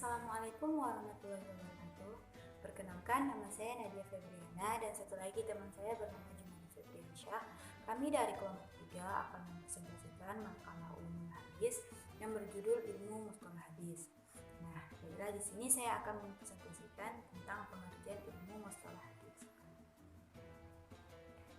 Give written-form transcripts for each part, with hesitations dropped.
Assalamualaikum warahmatullahi wabarakatuh. Perkenalkan, nama saya Nadia Febriana dan satu lagi teman saya bernama Jumani Febriansyah. Kami dari kelompok 3 akan mempresentasikan makalah ulumul hadis yang berjudul Ilmu Mustalah Hadis. Nah, baiklah di sini saya akan mempresentasikan tentang pengertian ilmu mustalah hadis.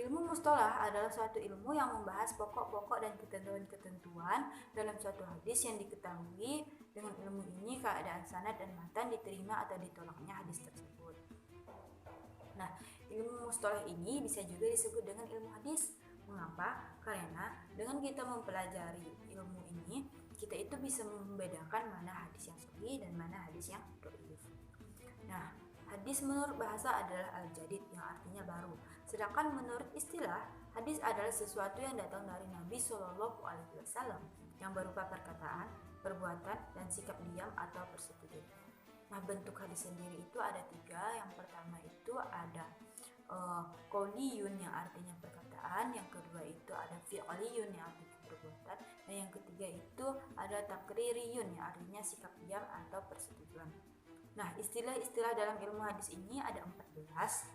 Ilmu mustalah adalah suatu ilmu yang membahas pokok-pokok dan ketentuan-ketentuan dalam suatu hadis yang diketahui. Dengan ilmu ini keadaan sanad dan matan diterima atau ditolaknya hadis tersebut. Nah, ilmu mustalah ini bisa juga disebut dengan ilmu hadis. Mengapa? Karena dengan kita mempelajari ilmu ini, kita itu bisa membedakan mana hadis yang sahih dan mana hadis yang dhaif. Nah, hadis menurut bahasa adalah al-jadid yang artinya baru. Sedangkan menurut istilah, hadis adalah sesuatu yang datang dari Nabi Shallallahu Alaihi Wasallam yang berupa perkataan, perbuatan, dan sikap diam atau persetujuan. Nah, bentuk hadis sendiri itu ada 3. Yang pertama itu ada qauliyun yang artinya perkataan, yang kedua itu ada fi'liyun yang artinya perbuatan, dan yang ketiga itu ada taqririyun yang artinya sikap diam atau persetujuan. Nah, istilah-istilah dalam ilmu hadis ini ada 14.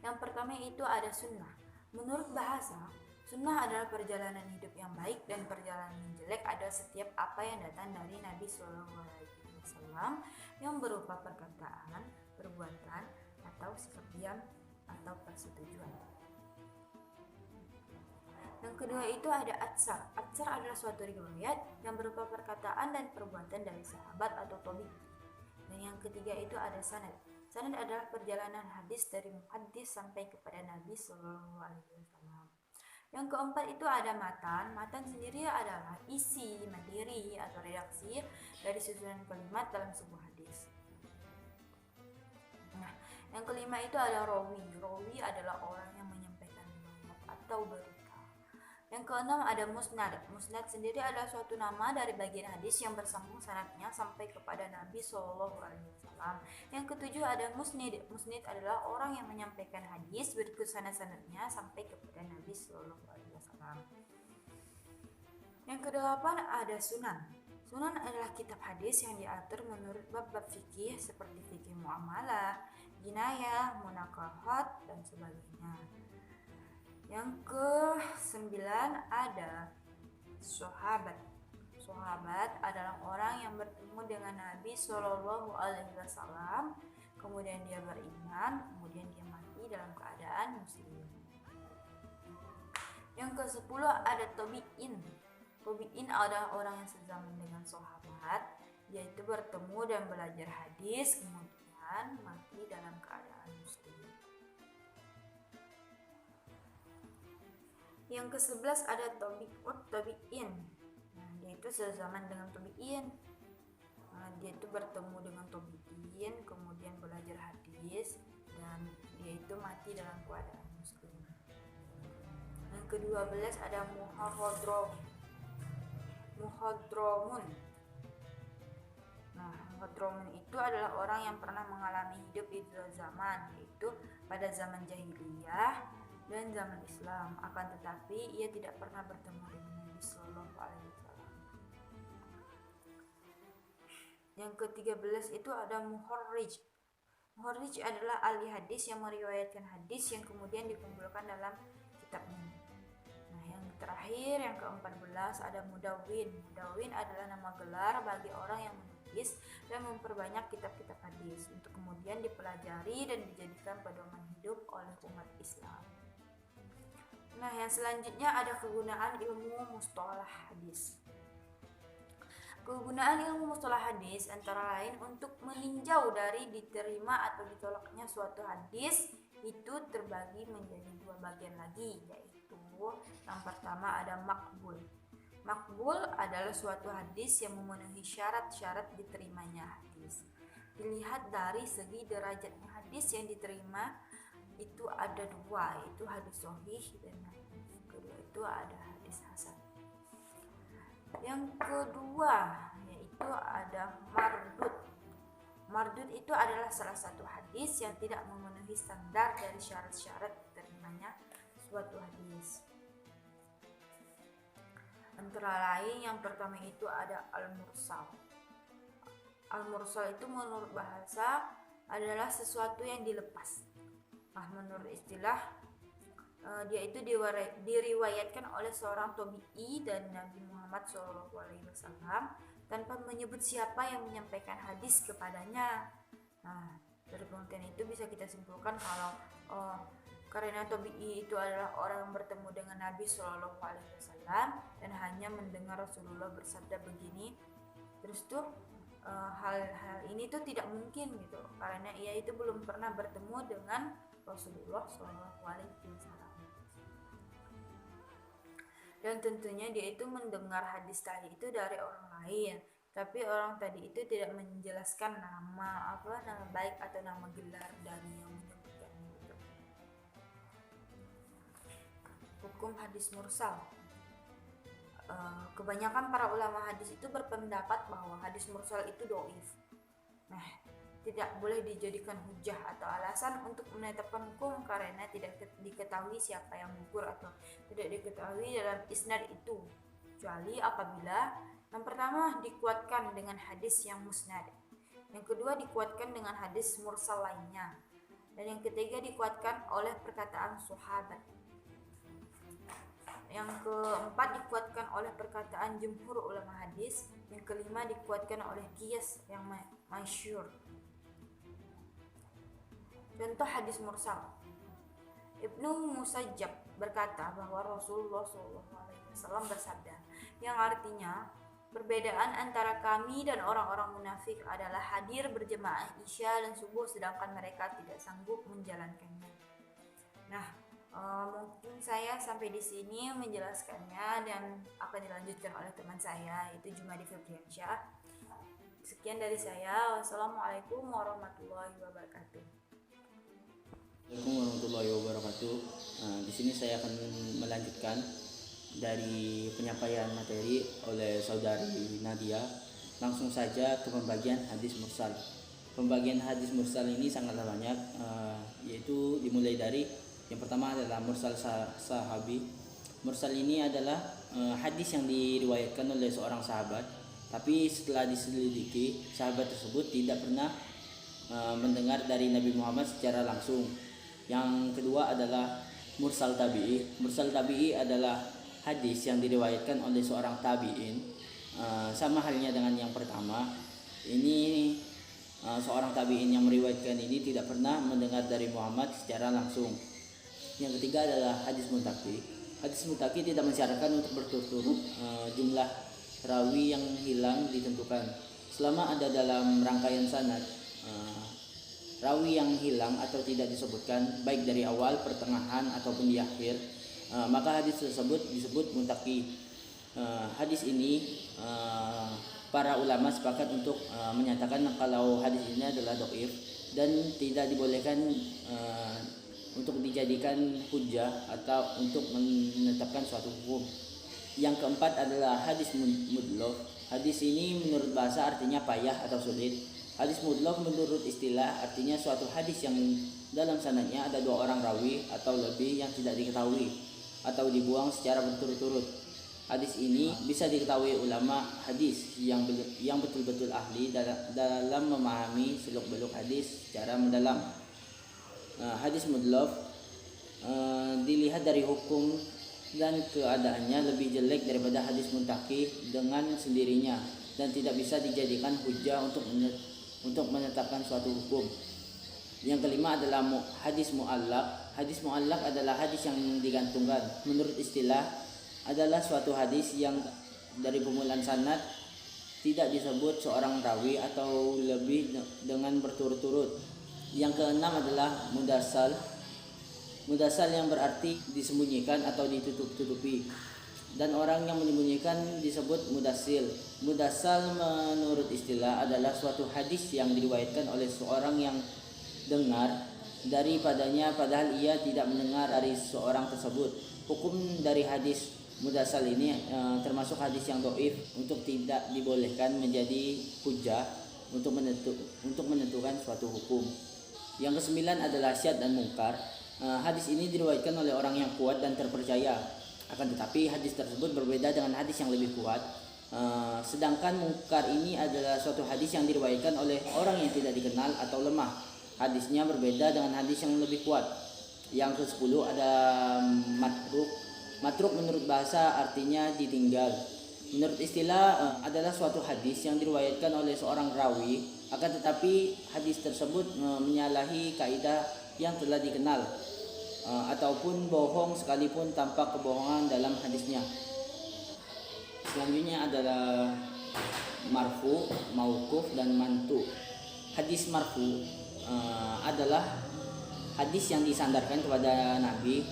Yang pertama itu ada sunnah. Menurut bahasa, sunnah adalah perjalanan hidup yang baik dan perjalanan yang jelek adalah setiap apa yang datang dari Nabi SAW yang berupa perkataan, perbuatan, atau sikap diam atau persetujuan. Yang kedua itu ada atsar. Atsar adalah suatu riwayat yang berupa perkataan dan perbuatan dari sahabat atau tabi'in. Dan yang ketiga itu ada sanad. Sanad adalah perjalanan hadis dari muhaddis sampai kepada Nabi Shallallahu Alaihi Wasallam. Yang keempat itu ada matan. Matan sendiri adalah isi, materi atau redaksi dari susunan kalimat dalam sebuah hadis. Nah, yang kelima itu ada rawi. Rawi adalah orang yang menyampaikan riwayat atau berita. Yang keenam ada musnad. Musnad sendiri adalah suatu nama dari bagian hadis yang bersambung sanadnya sampai kepada Nabi Shallallahu Alaihi Wasallam. Yang ketujuh ada musnid. Musnid adalah orang yang menyampaikan hadis berikut sanad-sanadnya sampai kepada Nabi Shallallahu Alaihi Wasallam. Yang kedelapan ada sunan. Sunan adalah kitab hadis yang diatur menurut bab-bab fikih seperti fikih muamalah, jinayah, munakahat, dan sebagainya. Yang ke-9 ada sahabat. Sahabat adalah orang yang bertemu dengan Nabi Shallallahu Alaihi Wasallam, kemudian dia beriman, kemudian dia mati dalam keadaan muslim. Yang ke-10 ada tabi'in. Tabi'in adalah orang yang sezaman dengan sahabat, yaitu bertemu dan belajar hadis, kemudian mati dalam keadaan muslim. Yang ke-11 ada tabi'ut tabi'in. Nah, dia itu sezaman dengan tabi'in. Dia itu bertemu dengan tabi'in, kemudian belajar hadis, dan dia itu mati dalam keadaan muslim. Yang ke-12 ada muhadramun. Nah, muhadramun itu adalah orang yang pernah mengalami hidup di dua zaman, yaitu pada zaman jahiliyah dan zaman Islam, akan tetapi ia tidak pernah bertemu dengan Nabi Sallallahu Alaihi Wasallam. Yang ke-13 itu ada muharrij. Muharrij adalah ahli hadis yang meriwayatkan hadis yang kemudian dikumpulkan dalam kitabnya. Nah, yang terakhir yang ke-14 ada mudawwin. Mudawwin adalah nama gelar bagi orang yang menulis dan memperbanyak kitab-kitab hadis untuk kemudian dipelajari dan dijadikan pedoman hidup oleh umat Islam. Nah, yang selanjutnya ada kegunaan ilmu mustalah hadis. Kegunaan ilmu mustalah hadis antara lain untuk meninjau dari diterima atau ditolaknya suatu hadis itu terbagi menjadi 2 bagian lagi, yaitu yang pertama ada makbul. Makbul adalah suatu hadis yang memenuhi syarat-syarat diterimanya hadis. Dilihat dari segi derajatnya hadis yang diterima itu ada 2, yaitu hadis sahih dan yang kedua itu ada hadis hasan. Yang kedua yaitu ada mardud. Mardud itu adalah salah satu hadis yang tidak memenuhi standar dari syarat-syarat diterimanya suatu hadis. Antara lain yang pertama itu ada al-mursal. Al-mursal itu menurut bahasa adalah sesuatu yang dilepas. Nah, menurut istilah dia itu diriwayatkan oleh seorang tabi'i dan Nabi Muhammad SAW tanpa menyebut siapa yang menyampaikan hadis kepadanya. Nah, dari pengertian itu bisa kita simpulkan kalau karena tabi'i itu adalah orang yang bertemu dengan Nabi SAW dan hanya mendengar Rasulullah bersabda begini, terus tuh hal-hal ini tuh tidak mungkin gitu, karena ia itu belum pernah bertemu dengan Rasulullah SAW. Dan tentunya dia itu mendengar hadis tadi itu dari orang lain, tapi orang tadi itu tidak menjelaskan nama baik atau nama gelar dari yang menyebutkan itu. Hukum hadis mursal. Kebanyakan para ulama hadis itu berpendapat bahwa hadis mursal itu dhaif. Nah, tidak boleh dijadikan hujah atau alasan untuk menetapkan hukum karena tidak diketahui siapa yang gugur atau tidak diketahui dalam isnad itu, kecuali apabila yang pertama dikuatkan dengan hadis yang musnad, yang kedua dikuatkan dengan hadis mursal lainnya, dan yang ketiga dikuatkan oleh perkataan sahabat. Yang keempat dikuatkan oleh perkataan jumhur ulama hadis. Yang kelima dikuatkan oleh qiyas yang masyhur. Contoh hadis mursal. Ibnu Musajjab berkata bahwa Rasulullah SAW bersabda, yang artinya perbedaan antara kami dan orang-orang munafik adalah hadir berjemaah Isya dan subuh sedangkan mereka tidak sanggup menjalankannya. Nah, mungkin saya sampai di sini menjelaskannya dan akan dilanjutkan oleh teman saya, yaitu Jumadi Febriansyah. Sekian dari saya. Wassalamualaikum warahmatullahi wabarakatuh. Assalamualaikum warahmatullahi wabarakatuh. Di sini saya akan melanjutkan dari penyampaian materi oleh saudari Nadia. Langsung saja ke pembagian hadis mursal. Pembagian hadis mursal ini sangatlah banyak, yaitu dimulai dari yang pertama adalah mursal sahabi. Mursal ini adalah hadis yang diriwayatkan oleh seorang sahabat, tapi setelah diselidiki sahabat tersebut tidak pernah mendengar dari Nabi Muhammad secara langsung. Yang kedua adalah mursal tabi'i. Mursal tabi'i adalah hadis yang diriwayatkan oleh seorang tabi'in. Sama halnya dengan yang pertama. Ini seorang tabi'in yang meriwayatkan ini tidak pernah mendengar dari Muhammad secara langsung. Yang ketiga adalah hadis muttaqi. Hadis muttaqi tidak mensyaratkan untuk berturut-turut jumlah rawi yang hilang ditentukan. Selama ada dalam rangkaian sanad rawi yang hilang atau tidak disebutkan baik dari awal, pertengahan ataupun di akhir, maka hadis tersebut disebut muttaqi. Hadis ini para ulama sepakat untuk menyatakan kalau hadis ini adalah dhaif dan tidak dibolehkan untuk dijadikan hujah atau untuk menetapkan suatu hukum. Yang keempat adalah hadis mudlof. Hadis ini menurut bahasa artinya payah atau sulit. Hadis mudlof menurut istilah artinya suatu hadis yang dalam sanadnya ada dua orang rawi atau lebih yang tidak diketahui atau dibuang secara berturut-turut. Hadis ini bisa diketahui ulama hadis yang betul-betul ahli dalam memahami seluk-beluk hadis secara mendalam. Hadis mudlof dilihat dari hukum dan keadaannya lebih jelek daripada hadis muttaqi dengan sendirinya dan tidak bisa dijadikan hujah untuk menetapkan suatu hukum. Yang kelima adalah hadis mu'allaq. Hadis mu'allaq adalah hadis yang digantungkan. Menurut istilah adalah suatu hadis yang dari permulaan sanad tidak disebut seorang rawi atau lebih dengan berturut-turut. Yang keenam adalah mudassal. Mudassal yang berarti disembunyikan atau ditutup-tutupi. Dan orang yang menyembunyikan disebut mudassil. Mudassal menurut istilah adalah suatu hadis yang diriwayatkan oleh seorang yang dengar daripadanya padahal ia tidak mendengar dari seorang tersebut. Hukum dari hadis mudassal ini termasuk hadis yang dhaif untuk tidak dibolehkan menjadi hujah untuk menentukan suatu hukum. Yang kesembilan adalah syadz dan mungkar. Hadis ini diriwayatkan oleh orang yang kuat dan terpercaya. Akan tetapi hadis tersebut berbeda dengan hadis yang lebih kuat. Sedangkan mungkar ini adalah suatu hadis yang diriwayatkan oleh orang yang tidak dikenal atau lemah. Hadisnya berbeda dengan hadis yang lebih kuat. Yang ke-10 ada matruk. Matruk menurut bahasa artinya ditinggal. Menurut istilah adalah suatu hadis yang diriwayatkan oleh seorang rawi, akan tetapi hadis tersebut menyalahi kaidah yang telah dikenal, ataupun bohong sekalipun tanpa kebohongan dalam hadisnya. Selanjutnya adalah marfu, mauquf, dan mantu. Hadis marfu adalah hadis yang disandarkan kepada Nabi,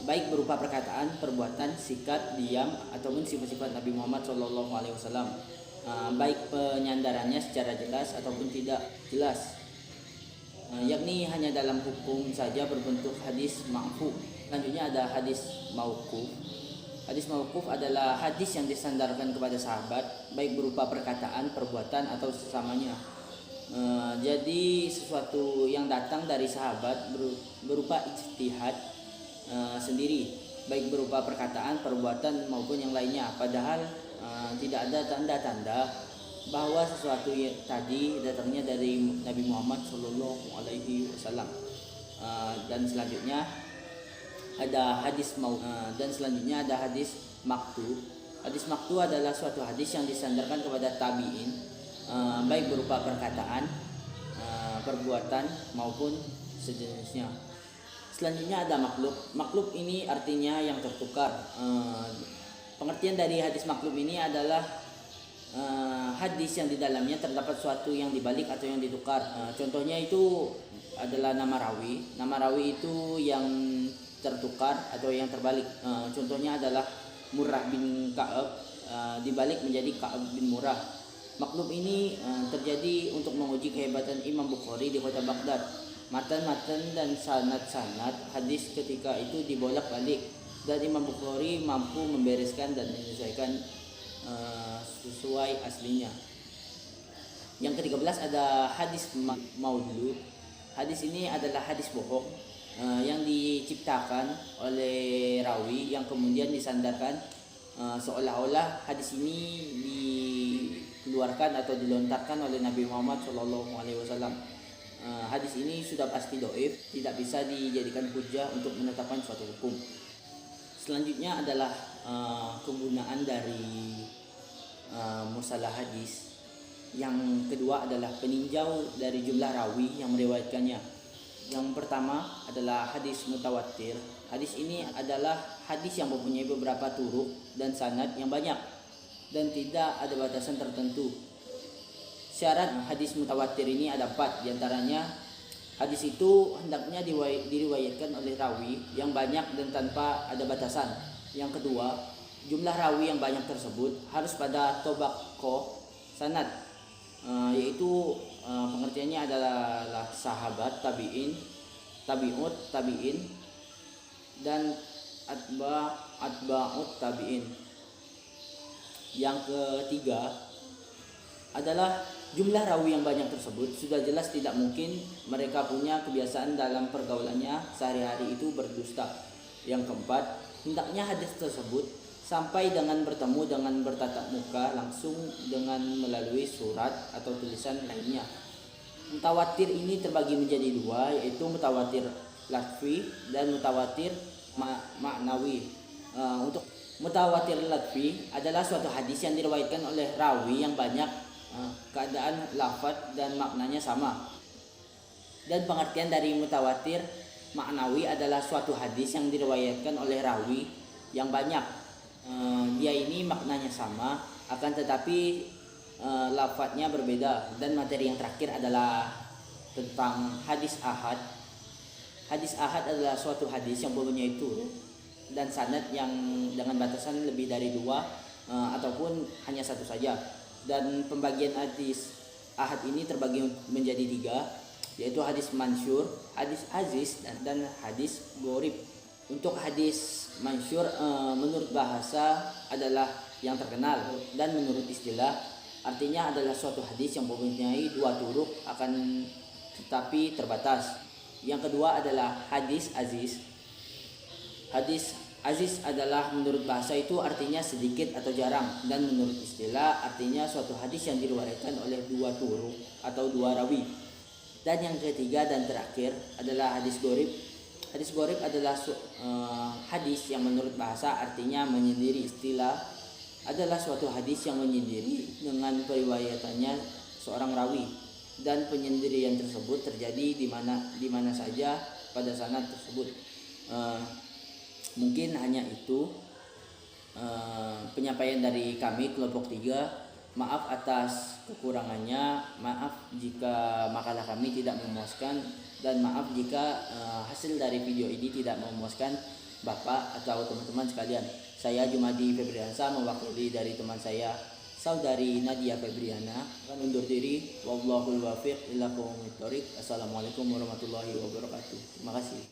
baik berupa perkataan, perbuatan, sikap, diam, ataupun sifat-sifat Nabi Muhammad SAW, baik penyandarannya secara jelas ataupun tidak jelas, yakni hanya dalam hukum saja berbentuk hadis marfu. Selanjutnya ada hadis mauquf. Hadis mauquf adalah hadis yang disandarkan kepada sahabat, baik berupa perkataan, perbuatan, atau sesamanya. Jadi sesuatu yang datang dari sahabat berupa ijtihad sendiri, baik berupa perkataan, perbuatan, maupun yang lainnya. Padahal tidak ada tanda-tanda bahwa sesuatu tadi datangnya dari Nabi Muhammad SAW. Dan selanjutnya ada hadis maktu. Hadis maktu adalah suatu hadis yang disandarkan kepada tabi'in, baik berupa perkataan, perbuatan, maupun sejenisnya. Selanjutnya ada maklub. Maklub ini artinya yang tertukar. Pengertian dari hadis maklub ini adalah hadis yang di dalamnya terdapat suatu yang dibalik atau yang ditukar. Contohnya itu adalah nama rawi. Nama rawi itu yang tertukar atau yang terbalik. Contohnya adalah Murrah bin Ka'ab dibalik menjadi Ka'ab bin Murrah. Maklub ini terjadi untuk menguji kehebatan Imam Bukhari di kota Baghdad. Matan-matan dan sanad-sanad hadis ketika itu dibolak-balik, dan Imam Bukhari mampu membereskan dan menyesuaikan sesuai aslinya. Yang ke-13 ada hadis maudhu. Hadis ini adalah hadis bohong yang diciptakan oleh rawi yang kemudian disandarkan, seolah-olah hadis ini dikeluarkan atau dilontarkan oleh Nabi Muhammad SAW. Hadis ini sudah pasti dhaif, tidak bisa dijadikan hujah untuk menetapkan suatu hukum. Selanjutnya adalah kegunaan dari musalah hadis. Yang kedua adalah peninjau dari jumlah rawi yang meriwayatkannya. Yang pertama adalah hadis mutawatir. Hadis ini adalah hadis yang mempunyai beberapa turuk dan sanad yang banyak dan tidak ada batasan tertentu. Syarat hadis mutawatir ini ada 4, diantaranya hadis itu hendaknya diriwayatkan oleh rawi yang banyak dan tanpa ada batasan. Yang kedua, jumlah rawi yang banyak tersebut harus pada tobaqoh sanad, yaitu pengertiannya adalah sahabat, tabi'in, tabi'ut tabi'in, dan atba'ut tabi'in. Yang ketiga adalah jumlah rawi yang banyak tersebut sudah jelas tidak mungkin mereka punya kebiasaan dalam pergaulannya sehari-hari itu berdusta. Yang keempat, hendaknya hadis tersebut sampai dengan bertemu dengan bertatap muka langsung dengan melalui surat atau tulisan lainnya. Mutawatir ini terbagi menjadi 2, yaitu mutawatir lafzi dan mutawatir maknawi. Untuk mutawatir lafzi adalah suatu hadis yang diriwayatkan oleh rawi yang banyak, keadaan lafaz dan maknanya sama. Dan pengertian dari mutawatir maknawi adalah suatu hadis yang diriwayatkan oleh rawi yang banyak, dia ini maknanya sama akan tetapi lafadznya berbeda. Dan materi yang terakhir adalah tentang hadis ahad. Hadis ahad adalah suatu hadis yang mempunyai turuk dan sanad yang dengan batasan lebih dari 2 ataupun hanya 1 saja. Dan pembagian hadis ahad ini terbagi menjadi 3, yaitu hadis mansyur, hadis aziz, dan hadis gharib. Untuk hadis mansyur menurut bahasa adalah yang terkenal, dan menurut istilah artinya adalah suatu hadis yang mempunyai 2 turuk akan tetapi terbatas. Yang kedua adalah hadis aziz. Hadis Aziz adalah menurut bahasa itu artinya sedikit atau jarang, dan menurut istilah artinya suatu hadis yang diriwayatkan oleh dua turuk atau dua rawi. Dan yang ketiga dan terakhir adalah hadis gharib. Hadis gharib adalah hadis yang menurut bahasa artinya menyendiri. Istilah adalah suatu hadis yang menyendiri dengan periwayatannya seorang rawi, dan penyendirian tersebut terjadi di mana saja pada sanad tersebut. Mungkin hanya itu penyampaian dari kami kelompok 3. Maaf atas kekurangannya, maaf jika makalah kami tidak memuaskan, dan maaf jika hasil dari video ini tidak memuaskan Bapak atau teman-teman sekalian. Saya Jumadi Febriansa mewakili dari teman saya Saudari Nadia Febriana akan undur diri. Wallahul wafiq ila aqwamit thoriq. Assalamualaikum warahmatullahi wabarakatuh. Terima kasih.